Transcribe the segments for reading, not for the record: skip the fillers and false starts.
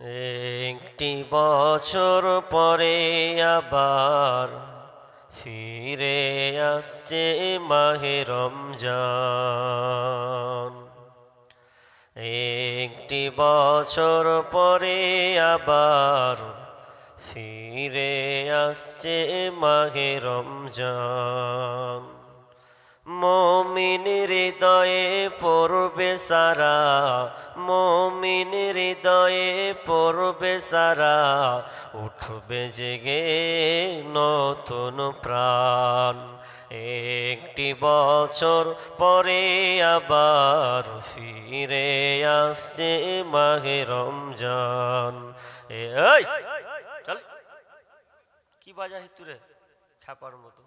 একটি বছর পরে আবার ফিরে আসছে মাহে রমজান। একটি বছর পরে আবার ফিরে আসছে মাহে রমজান। মুমিন হৃদয়ে পড়বে সারা, মুমিন হৃদয়ে পড়বে সারা, উঠবে জেগে নতুন প্রাণ। একটি বছর পরে আবার ফিরে আসছে মাহে রমজান। এই চল, কি বাজাই তুরে ছাপার মতো।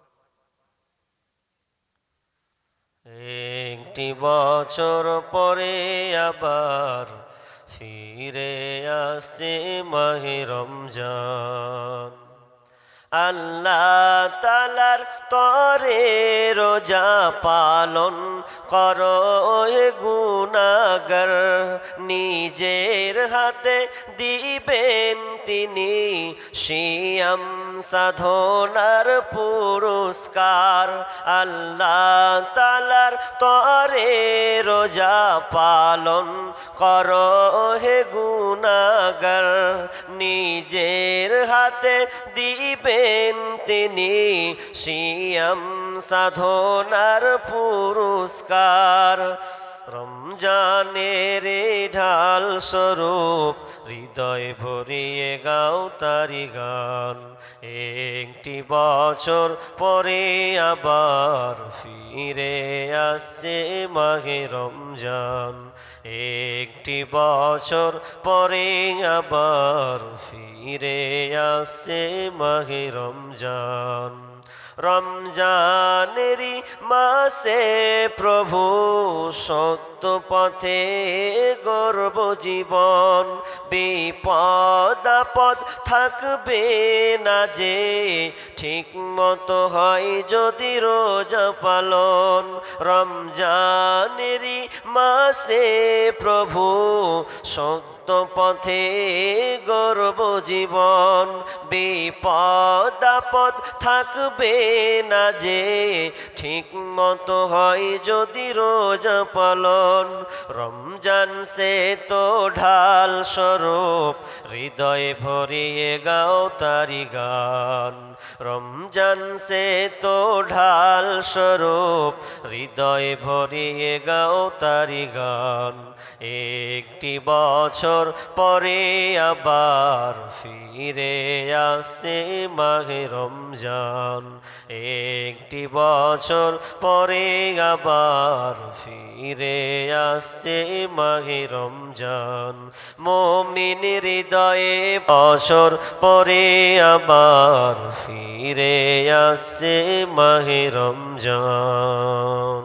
একটি বছর পরে আবার ফিরে আসে মাহে রমজান। আল্লাহ তাআলার তরে রোজা পালন করো হে গুনাহগার, নিজের হাতে দিবেন তিনি সিয়াম সাধনার পুরস্কার। আল্লাহ তাআলার তরে রোজা পালন করো হে গুনাহগার, নিজের হাতে দিবেন তিনি সিয়াম সাধনার পুরস্কার। রমজানের ঢাল স্বরূপ হৃদয় ভরিয়ে গাও তারি গান। একটি বছর পরে আবার ফিরে আসছে মাহে রমজান। একটি বছর পরে আবার ফিরে আসছে মাহে রমজান। রমজানেরই মাসে প্রভু সত্য পথে গর্ব জীবন, বিপদ আপদ থাকবে না যে, ঠিক মতো হয় যদি রোজা পালন। রমজানেরই মাসে প্রভু সত্য পথে গর্ব জীবন, বিপদ আপদ থাকবে না যে, ঠিক মতো হয় যদি রোজা পালন। রমজান সে তো ঢাল স্বরূপ হৃদয়ে ভরিয়ে গাও তারি গান। রমজান সে তো ঢাল স্বরূপ হৃদয়ে ভরিয়ে গাও তারি গান। একটি বছর পরে আবার ফিরে আসছে মাহে রমজান। একটি বছর পরে আবার ফিরে আসছে মাহে রমজান। মুমিন হৃদয়ে বছর পরে আবার ফিরে আসছে মাহে রমজান।